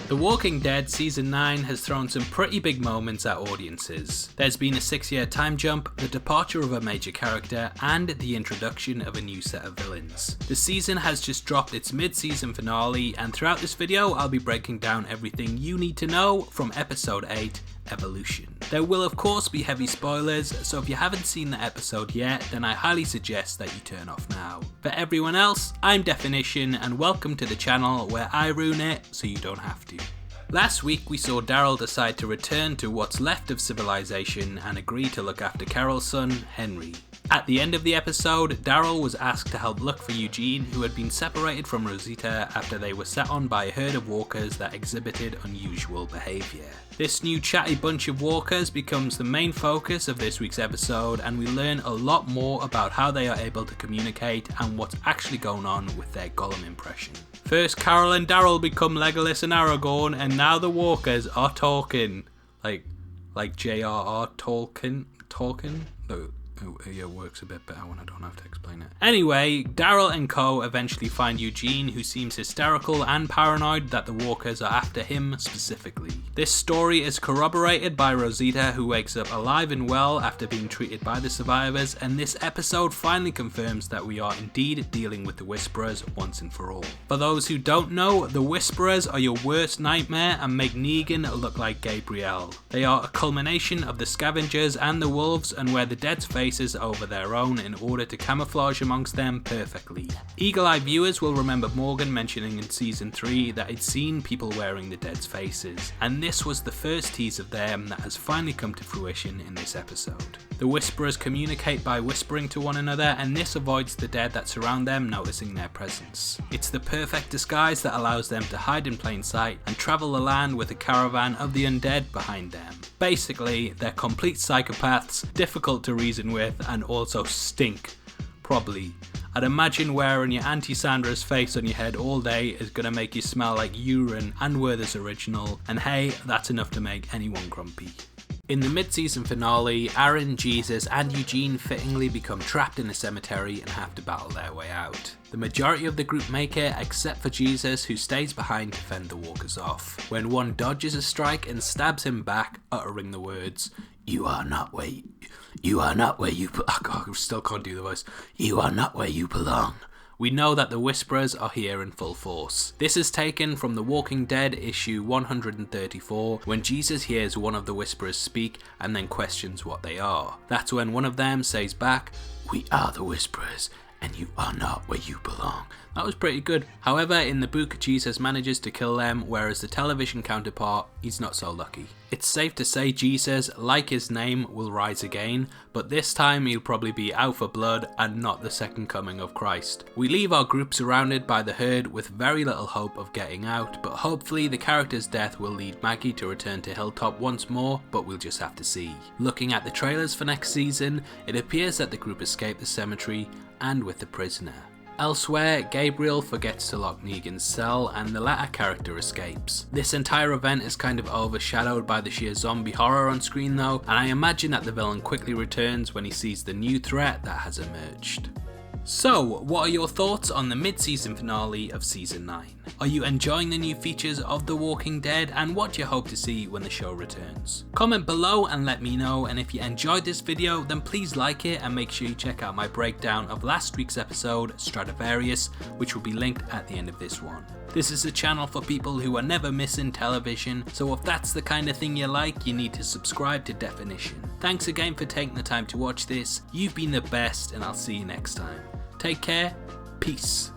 The Walking Dead Season 9 has thrown some pretty big moments at audiences. There's been a 6-year time jump, the departure of a major character, and the introduction of a new set of villains. The season has just dropped its mid-season finale, and throughout this video I'll be breaking down everything you need to know from Episode 8, Evolution. There will of course be heavy spoilers, so if you haven't seen the episode yet, then I highly suggest that you turn off now. For everyone else, I'm Deffinition, and welcome to the channel where I ruin it so you don't have to. Last week we saw Daryl decide to return to what's left of civilization and agree to look after Carol's son, Henry. At the end of the episode, Daryl was asked to help look for Eugene, who had been separated from Rosita after they were set on by a herd of walkers that exhibited unusual behaviour. This new chatty bunch of walkers becomes the main focus of this week's episode, and we learn a lot more about how they are able to communicate and what's actually going on with their Gollum impression. First, Carol and Daryl become Legolas and Aragorn, and now the walkers are talking. Like J.R.R. Tolkien? No. It works a bit better when I don't have to explain it. Anyway, Daryl and co eventually find Eugene, who seems hysterical and paranoid that the walkers are after him specifically. This story is corroborated by Rosita, who wakes up alive and well after being treated by the survivors, and this episode finally confirms that we are indeed dealing with the Whisperers once and for all. For those who don't know, the Whisperers are your worst nightmare and make Negan look like Gabrielle. They are a culmination of the Scavengers and the Wolves, and wear the Dead's face over their own in order to camouflage amongst them perfectly. Eagle-eyed viewers will remember Morgan mentioning in Season 3 that he'd seen people wearing the Dead's faces, and this was the first tease of them that has finally come to fruition in this episode. The Whisperers communicate by whispering to one another, and this avoids the Dead that surround them noticing their presence. It's the perfect disguise that allows them to hide in plain sight and travel the land with a caravan of the undead behind them. Basically, they're complete psychopaths, difficult to reason with, and also stink. Probably. I'd imagine wearing your Auntie Sandra's face on your head all day is gonna make you smell like urine and Werther's original, and hey, that's enough to make anyone grumpy. In the mid-season finale, Aaron, Jesus and Eugene fittingly become trapped in a cemetery and have to battle their way out. The majority of the group make it, except for Jesus, who stays behind to fend the walkers off, when one dodges a strike and stabs him back, uttering the words, You are not where you I still can't do the voice. You are not where you belong. We know that the Whisperers are here in full force. This is taken from The Walking Dead issue 134, when Jesus hears one of the Whisperers speak and then questions what they are. That's when one of them says back, We are the Whisperers, and you are not where you belong. That was pretty good. However, in the book, Jesus manages to kill them, whereas the television counterpart, he's not so lucky. It's safe to say Jesus, like his name, will rise again, but this time he'll probably be out for blood and not the second coming of Christ. We leave our group surrounded by the herd with very little hope of getting out, but hopefully the character's death will lead Maggie to return to Hilltop once more, but we'll just have to see. Looking at the trailers for next season, it appears that the group escaped the cemetery and with the prisoner. Elsewhere, Gabriel forgets to lock Negan's cell and the latter character escapes. This entire event is kind of overshadowed by the sheer zombie horror on screen though, and I imagine that the villain quickly returns when he sees the new threat that has emerged. So, what are your thoughts on the mid-season finale of Season 9? Are you enjoying the new features of The Walking Dead, and what do you hope to see when the show returns? Comment below and let me know, and if you enjoyed this video then please like it and make sure you check out my breakdown of last week's episode, Stradivarius, which will be linked at the end of this one. This is a channel for people who are never missing television, so if that's the kind of thing you like, you need to subscribe to Deffinition. Thanks again for taking the time to watch this, you've been the best, and I'll see you next time. Take care, peace.